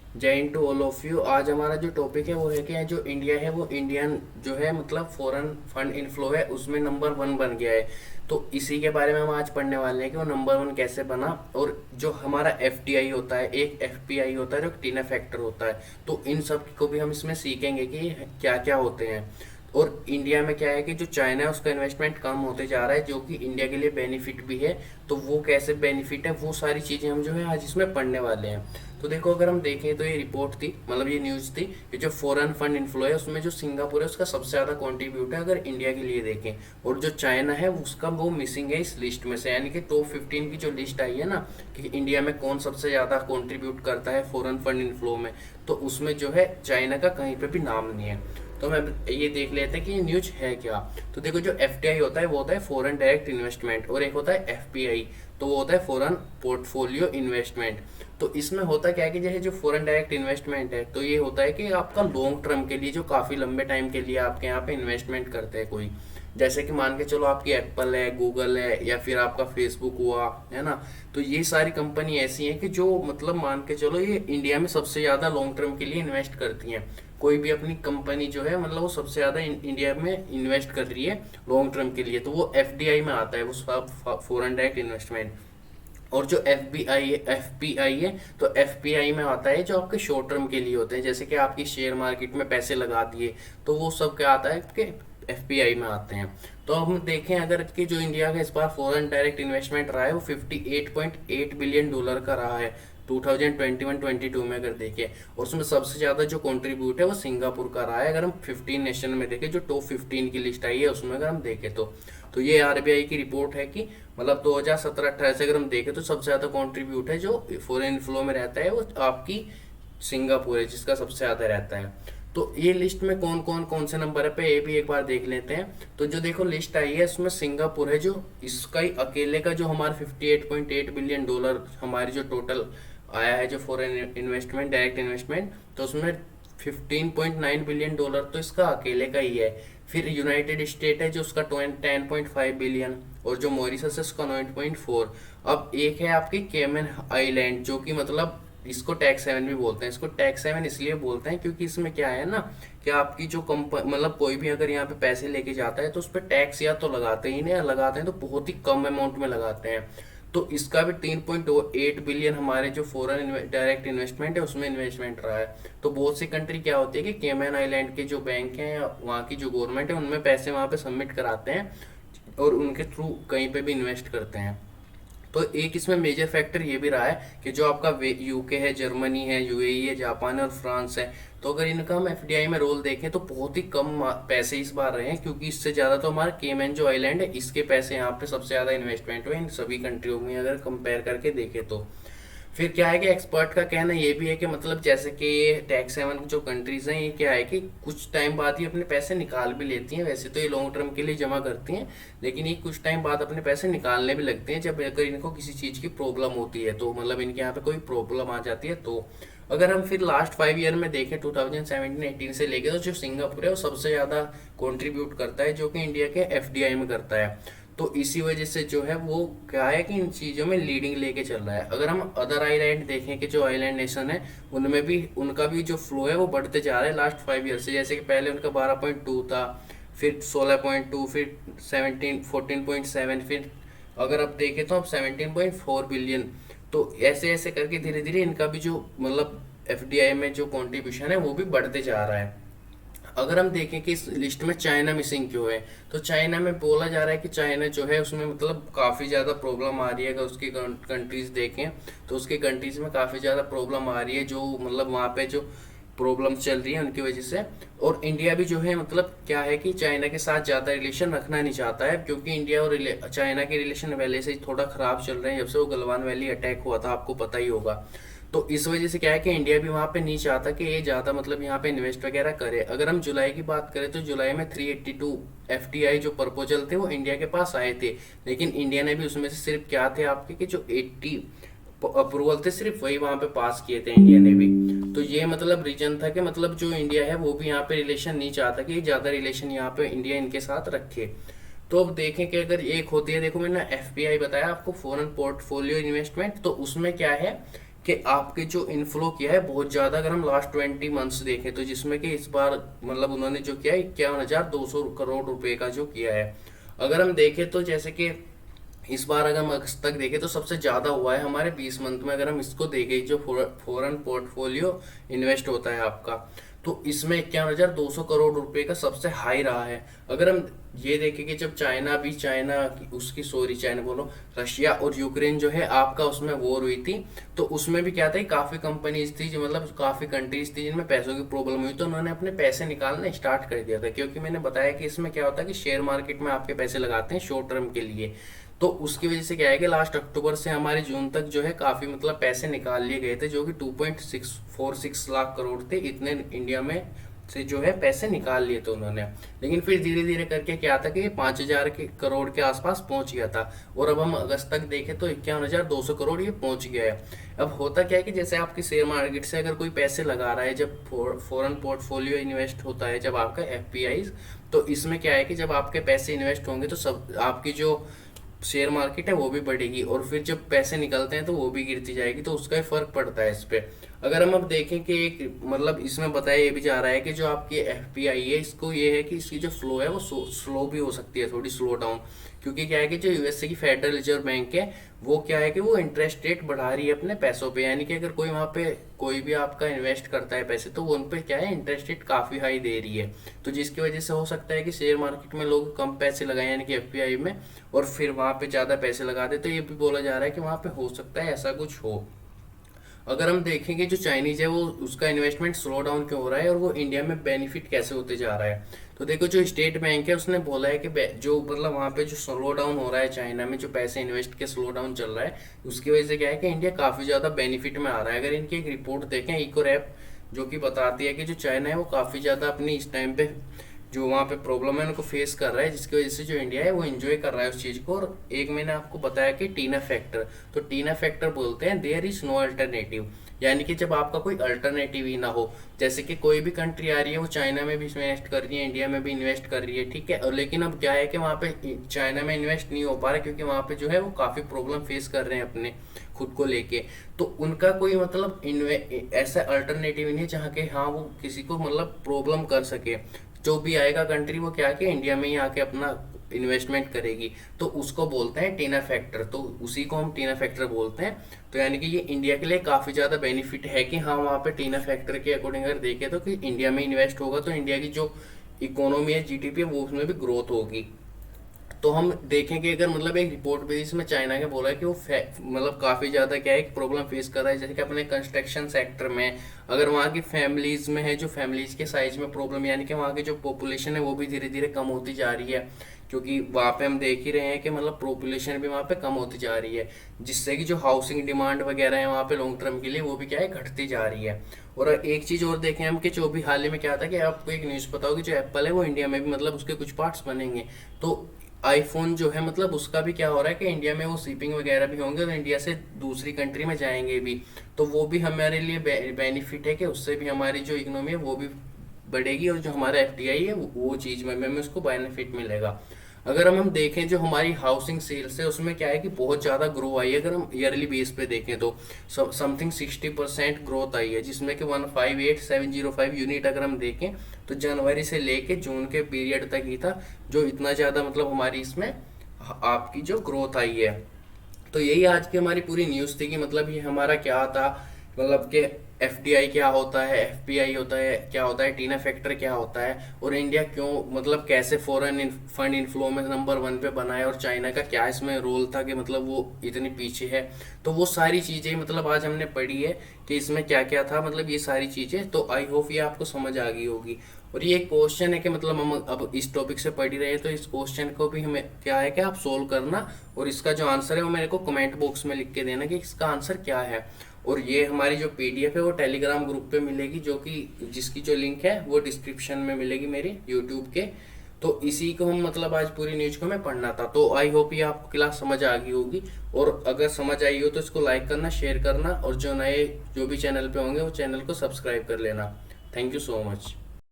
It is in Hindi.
जय हिंद टू ऑल ऑफ यू। आज हमारा जो टॉपिक है वो है कि जो इंडिया है वो इंडियन जो है मतलब फॉरेन फंड इनफ्लो है उसमें नंबर वन बन गया है। तो इसी के बारे में हम आज पढ़ने वाले हैं कि वो नंबर वन कैसे बना। और जो हमारा एफडीआई होता है, एक एफपीआई होता है, जो टीना फैक्टर होता है, तो इन सब को भी हम इसमें सीखेंगे कि क्या क्या होते हैं। और इंडिया में क्या है कि जो चाइना है उसका इन्वेस्टमेंट कम होते जा रहा है, जो कि इंडिया के लिए बेनिफिट भी है। तो वो कैसे बेनिफिट है वो सारी चीज़ें हम जो है आज इसमें पढ़ने वाले हैं। तो देखो, अगर हम देखें तो ये रिपोर्ट थी, मतलब ये न्यूज़ थी कि जो फॉरेन फंड इन्फ्लो है उसमें जो सिंगापुर है उसका सबसे ज़्यादा कॉन्ट्रीब्यूट है अगर इंडिया के लिए देखें। और जो चाइना है उसका वो मिसिंग है इस लिस्ट में से, यानी कि टॉप 15 की जो लिस्ट आई है ना कि इंडिया में कौन सबसे ज़्यादा कॉन्ट्रीब्यूट करता है फॉरेन फंड इन्फ्लो में, तो उसमें जो है चाइना का कहीं पर भी नाम नहीं है। तो मैं ये देख लेते हैं कि ये न्यूज है क्या। तो देखो, जो एफडीआई होता है वो होता है फॉरेन डायरेक्ट इन्वेस्टमेंट, और एक होता है एफपीआई, तो वो होता है फॉरेन पोर्टफोलियो इन्वेस्टमेंट। तो इसमें होता क्या है कि जैसे जो फॉरेन डायरेक्ट इन्वेस्टमेंट है तो ये होता है कि आपका लॉन्ग टर्म के लिए, जो काफ़ी लंबे टाइम के लिए आपके यहाँ पे इन्वेस्टमेंट करते हैं कोई। जैसे कि मान के चलो आपकी एप्पल है, गूगल है, या फिर आपका फेसबुक हुआ है ना। तो ये सारी कंपनी ऐसी हैं कि जो मतलब मान के चलो ये इंडिया में सबसे ज़्यादा लॉन्ग टर्म के लिए इन्वेस्ट करती हैं। कोई भी अपनी कंपनी जो है मतलब वो सबसे ज़्यादा इंडिया में इन्वेस्ट कर रही है लॉन्ग टर्म के लिए, तो वो एफडीआई में आता है, वो फॉरेन डायरेक्ट इन्वेस्टमेंट। और जो एफपीआई है तो एफपीआई में आता है जो आपके शॉर्ट टर्म के लिए होते हैं, जैसे कि आपकी शेयर मार्केट में पैसे लगा दिए, तो वो सब क्या आता है कि एफपीआई में आते हैं। तो अब हम देखें अगर कि जो इंडिया का इस बार फॉरेन डायरेक्ट इन्वेस्टमेंट रहा है वो 58.8 बिलियन डॉलर का रहा है 2021-22 में अगर देखें। और उसमें सबसे ज़्यादा जो कंट्रीब्यूट है वो सिंगापुर का रहा है, अगर हम 15 नेशन में देखें, जो टॉप 15 की लिस्ट आई है उसमें अगर हम देखें तो ये आरबीआई की रिपोर्ट है कि मतलब 2017-18 से अगर हम देखें तो सबसे ज़्यादा कंट्रीब्यूट है जो फॉरेन इन्फ्लो में रहता है वो आपकी सिंगापुर है, जिसका सबसे ज़्यादा रहता है। तो ये लिस्ट में कौन से नंबर है पे ये भी एक बार देख लेते हैं। तो जो देखो लिस्ट आई है उसमें सिंगापुर है, जो इसका ही अकेले का जो हमारा 58.8 बिलियन डॉलर हमारी जो टोटल आया है जो फॉरेन इन्वेस्टमेंट डायरेक्ट इन्वेस्टमेंट, तो उसमें 15.9 बिलियन डॉलर तो इसका अकेले का ही है। फिर यूनाइटेड स्टेट है जो उसका 10.5 बिलियन, और जो मॉरिशस है उसका 9.4। अब एक है आपकी केमन आइलैंड, जो कि मतलब इसको टैक्स हेवन भी बोलते हैं। इसको टैक्स हेवन इसलिए बोलते हैं क्योंकि इसमें क्या है ना कि आपकी जो मतलब कोई भी अगर यहाँ पे पैसे लेके जाता है तो उस पर टैक्स या तो लगाते ही नहीं, या लगाते हैं तो बहुत ही कम अमाउंट में लगाते हैं। तो इसका भी 3.8 बिलियन हमारे जो फॉरेन डायरेक्ट इन्वेस्टमेंट है उसमें इन्वेस्टमेंट रहा है। तो बहुत सी कंट्री क्या होती है कि केमन आइलैंड के जो बैंक हैं, वहाँ की जो गवर्नमेंट है, उनमें पैसे वहाँ पे सबमिट कराते हैं और उनके थ्रू कहीं पे भी इन्वेस्ट करते हैं। तो एक इसमें मेजर फैक्टर ये भी रहा है कि जो आपका यूके है, जर्मनी है, यूएई है, जापान है और फ्रांस है, तो अगर इनका हम एफडीआई में रोल देखें तो बहुत ही कम पैसे इस बार रहे हैं, क्योंकि इससे ज़्यादा तो हमारा केमन जो आइलैंड है इसके पैसे यहाँ पे सबसे ज़्यादा इन्वेस्टमेंट हुए इन सभी कंट्रियों में अगर कंपेयर करके देखें तो। फिर क्या है कि एक्सपर्ट का कहना ये भी है कि मतलब जैसे कि ये टैक्स हेवन जो कंट्रीज हैं ये क्या है कि कुछ टाइम बाद ही अपने पैसे निकाल भी लेती हैं। वैसे तो ये लॉन्ग टर्म के लिए जमा करती हैं, लेकिन ये कुछ टाइम बाद अपने पैसे निकालने भी लगते हैं जब अगर इनको किसी चीज़ की प्रॉब्लम होती है, तो मतलब इनके यहाँ पे कोई प्रॉब्लम आ जाती है। तो अगर हम फिर लास्ट 5 ईयर में देखें 2017-18 से लेके, तो जो सिंगापुर है वो सबसे ज़्यादा कंट्रीब्यूट करता है, जो कि इंडिया के एफडीआई में करता है। तो इसी वजह से जो है वो क्या है कि इन चीज़ों में लीडिंग लेके चल रहा है। अगर हम अदर आइलैंड देखें कि जो आइलैंड नेशन है उनमें भी उनका भी जो फ्लो है वो बढ़ते जा रहा है लास्ट 5 ईयर से। जैसे कि पहले उनका 12.2 था, फिर 16.2, फिर 14.7, फिर अगर आप देखें तो अब 17.4 बिलियन। तो ऐसे ऐसे करके धीरे धीरे इनका भी जो मतलब एफडीआई में जो कंट्रीब्यूशन है वो भी बढ़ते जा रहा है। अगर हम देखें कि इस लिस्ट में चाइना मिसिंग क्यों है, तो चाइना में बोला जा रहा है कि चाइना जो है उसमें मतलब काफ़ी ज़्यादा प्रॉब्लम आ रही है। अगर उसकी कंट्रीज देखें तो उसके कंट्रीज में काफ़ी ज़्यादा प्रॉब्लम आ रही है, जो मतलब वहाँ पे जो प्रॉब्लम्स चल रही है उनकी वजह से। और इंडिया भी जो है मतलब क्या है कि चाइना के साथ ज़्यादा रिलेशन रखना नहीं चाहता है, क्योंकि इंडिया और चाइना के रिलेशन पहले से ही थोड़ा ख़राब चल रहे हैं जब से वो गलवान वैली अटैक हुआ था, आपको पता ही होगा। तो इस वजह से क्या है कि इंडिया भी वहाँ पे नहीं चाहता कि ये ज़्यादा मतलब यहाँ पे इन्वेस्ट वगैरह करे। अगर हम जुलाई की बात करें तो जुलाई में 382 एफटीआई जो प्रपोजल थे वो इंडिया के पास आए थे, लेकिन इंडिया ने भी उसमें से सिर्फ क्या थे आपके कि जो 80 अप्रूवल थे सिर्फ वही वहाँ पे पास किए थे इंडिया ने भी। तो ये मतलब रीजन था कि मतलब जो इंडिया है वो भी यहाँ पे रिलेशन नहीं चाहता कि ज़्यादा रिलेशन यहाँ पे इंडिया इनके साथ रखे। तो अब देखें कि अगर एक होती है, देखो मैंने एफपीआई बताया आपको, फॉरेन पोर्टफोलियो इन्वेस्टमेंट, तो उसमें क्या है कि आपके जो इनफ्लो किया है बहुत ज़्यादा, अगर हम लास्ट 20 मंथ्स देखें तो, जिसमें कि इस बार मतलब उन्होंने जो किया है 51,200 करोड़ रुपए का जो किया है। अगर हम देखें तो जैसे कि इस बार अगर हम अगस्त तक देखें तो सबसे ज़्यादा हुआ है हमारे 20 मंथ में। अगर हम इसको देखें जो फॉरेन पोर्टफोलियो इन्वेस्ट होता है आपका, तो इसमें 51,200 करोड़ रुपए का सबसे हाई रहा है। अगर हम ये देखें कि जब चाइना बोलो, रशिया और यूक्रेन जो है आपका उसमें वॉर हुई थी, तो उसमें भी क्या था कि काफ़ी कंपनीज थी जो मतलब काफ़ी कंट्रीज थी जिनमें पैसों की प्रॉब्लम हुई, तो उन्होंने अपने पैसे निकालना स्टार्ट कर दिया था। क्योंकि मैंने बताया कि इसमें क्या होता है कि शेयर मार्केट में आपके पैसे लगाते हैं शॉर्ट टर्म के लिए, तो उसकी वजह से क्या है कि लास्ट अक्टूबर से हमारे जून तक जो है काफ़ी मतलब पैसे निकाल लिए गए थे, जो कि 2.646 लाख करोड़ थे, इतने इंडिया में से जो है पैसे निकाल लिए थे उन्होंने। लेकिन फिर धीरे धीरे करके क्या था कि ये 5,000 करोड़ के आसपास पहुंच गया था, और अब हम अगस्त तक देखें तो 51,200 करोड़ ये पहुंच गया है। अब होता क्या है कि जैसे आपकी शेयर मार्केट से अगर कोई पैसे लगा रहा है, जब फॉरेन पोर्टफोलियो इन्वेस्ट होता है जब आपका एफपीआई, तो इसमें क्या है कि जब आपके पैसे इन्वेस्ट होंगे तो सब आपकी जो शेयर मार्केट है वो भी बढ़ेगी, और फिर जब पैसे निकलते हैं तो वो भी गिरती जाएगी, तो उसका ही फर्क पड़ता है इस पे। अगर हम अब देखें कि एक मतलब इसमें बताया ये भी जा रहा है कि जो आपकी एफपीआई है, इसको ये है कि इसकी जो फ्लो है वो स्लो भी हो सकती है, थोड़ी स्लो डाउन। क्योंकि क्या है कि जो यूएसए की फेडरल रिजर्व बैंक है वो क्या है कि वो इंटरेस्ट रेट बढ़ा रही है अपने पैसों पे, यानी कि अगर कोई वहाँ पे कोई भी आपका इन्वेस्ट करता है पैसे, तो वो उन पे क्या है इंटरेस्ट रेट काफ़ी हाई दे रही है। तो जिसकी वजह से हो सकता है कि शेयर मार्केट में लोग कम पैसे लगाएं यानी कि एफपीआई में, और फिर वहाँ पे ज़्यादा पैसे लगा दे, तो ये भी बोला जा रहा है कि वहाँ पे हो सकता है ऐसा कुछ हो। अगर हम देखेंगे जो चाइनीज है वो उसका इन्वेस्टमेंट स्लो डाउन क्यों हो रहा है और वो इंडिया में बेनिफिट कैसे होते जा रहा है, तो देखो जो स्टेट बैंक है उसने बोला है कि जो मतलब वहाँ पे जो स्लो डाउन हो रहा है चाइना में, जो पैसे इन्वेस्ट के स्लो डाउन चल रहा है, उसकी वजह से क्या है कि इंडिया काफ़ी ज़्यादा बेनिफिट में आ रहा है। अगर इनकी एक रिपोर्ट देखें इको रैप, जो कि बताती है कि जो चाइना है वो काफ़ी ज़्यादा अपनी इस टाइम पे जो वहाँ पे प्रॉब्लम है उनको फेस कर रहा है, जिसकी वजह से जो इंडिया है वो एंजॉय कर रहा है उस चीज़ को। और एक मैंने आपको बताया कि टीना फैक्टर, तो टीना फैक्टर बोलते हैं देयर इज नो अल्टरनेटिव, यानी कि जब आपका कोई अल्टरनेटिव ही ना हो। जैसे कि कोई भी कंट्री आ रही है वो चाइना में भी इन्वेस्ट कर रही है, इंडिया में भी इन्वेस्ट कर रही है, ठीक है, और लेकिन अब क्या है कि वहाँ पे चाइना में इन्वेस्ट नहीं हो पा रहा क्योंकि वहाँ पे जो है वो काफ़ी प्रॉब्लम फेस कर रहे हैं अपने खुद को लेके। तो उनका कोई मतलब ऐसा अल्टरनेटिव नहीं है जहाँ के हाँ वो किसी को मतलब प्रॉब्लम कर सके। जो भी आएगा कंट्री वो क्या कि इंडिया में ही आके अपना इन्वेस्टमेंट करेगी, तो उसको बोलते हैं टीना फैक्टर, तो उसी को हम टीना फैक्टर बोलते हैं। तो यानी कि ये इंडिया के लिए काफ़ी ज़्यादा बेनिफिट है कि हाँ वहाँ पे टीना फैक्टर के अकॉर्डिंग अगर देखें तो कि इंडिया में इन्वेस्ट होगा तो इंडिया की जो इकोनॉमी है जीडीपी है वो उसमें भी ग्रोथ होगी। तो हम देखेंगे अगर मतलब एक रिपोर्ट बेसिस में चाइना के बोला है कि वो मतलब काफ़ी ज़्यादा क्या है प्रॉब्लम फेस कर रहा है, जैसे कि अपने कंस्ट्रक्शन सेक्टर में। अगर वहाँ की फैमिलीज़ में है जो फैमिलीज़ के साइज में प्रॉब्लम, यानी कि वहाँ की जो पॉपुलेशन है वो भी धीरे धीरे कम होती जा रही है, क्योंकि वहाँ पे हम देख ही रहे हैं कि मतलब पॉपुलेशन भी वहाँ पे कम होती जा रही है, जिससे कि जो हाउसिंग डिमांड वगैरह है वहाँ पे लॉन्ग टर्म के लिए वो भी क्या है घटती जा रही है। और एक चीज़ और देखें हम कि जो भी हाल ही में क्या था कि आपको एक न्यूज़ पता होगी, जो एप्पल है वो इंडिया में भी मतलब उसके कुछ पार्ट्स बनेंगे। तो आईफोन जो है मतलब उसका भी क्या हो रहा है कि इंडिया में वो शिपिंग वगैरह भी होंगे और इंडिया से दूसरी कंट्री में जाएंगे भी, तो वो भी हमारे लिए बेनिफिट है कि उससे भी हमारी जो इकोनॉमी है वो भी बढ़ेगी, और जो हमारा एफडीआई है वो चीज़ में हमें उसको बेनिफिट मिलेगा। अगर हम देखें जो हमारी हाउसिंग सेल्स है उसमें क्या है कि बहुत ज़्यादा ग्रो आई है। अगर हम ईयरली बेस पे देखें तो समथिंग 60% ग्रोथ आई है, जिसमें कि 158,705 यूनिट अगर हम देखें तो जनवरी से लेके जून के पीरियड तक ही था जो इतना ज़्यादा मतलब हमारी इसमें आपकी जो ग्रोथ आई है। तो यही आज की हमारी पूरी न्यूज़ थी कि मतलब ये हमारा क्या था, मतलब कि एफडीआई क्या होता है, एफपीआई होता है क्या होता है, टीना फैक्टर क्या होता है, और इंडिया क्यों मतलब कैसे फॉरेन फंड इनफ्लो में नंबर 1 पे बना है, और चाइना का क्या इसमें रोल था कि मतलब वो इतनी पीछे है। तो वो सारी चीज़ें मतलब आज हमने पढ़ी है कि इसमें क्या क्या था, मतलब ये सारी चीज़ें। तो आई होप ये आपको समझ आ गई होगी। और ये क्वेश्चन है कि मतलब हम अब इस टॉपिक से पढ़ ही रहे हैं, तो इस क्वेश्चन को भी हमें क्या है कि आप सोल्व करना, और इसका जो आंसर है वो मेरे को कमेंट बॉक्स में लिख के देना कि इसका आंसर क्या है। और ये हमारी जो पीडीएफ है वो टेलीग्राम ग्रुप पे मिलेगी, जो कि जिसकी जो लिंक है वो डिस्क्रिप्शन में मिलेगी मेरी यूट्यूब के। तो इसी को हम मतलब आज पूरी न्यूज को हमें पढ़ना था। तो आई होप ये आपको क्लास समझ आ गई होगी, और अगर समझ आई हो तो इसको लाइक करना, शेयर करना, और जो नए जो भी चैनल पे होंगे वो चैनल को सब्सक्राइब कर लेना। Thank you so much.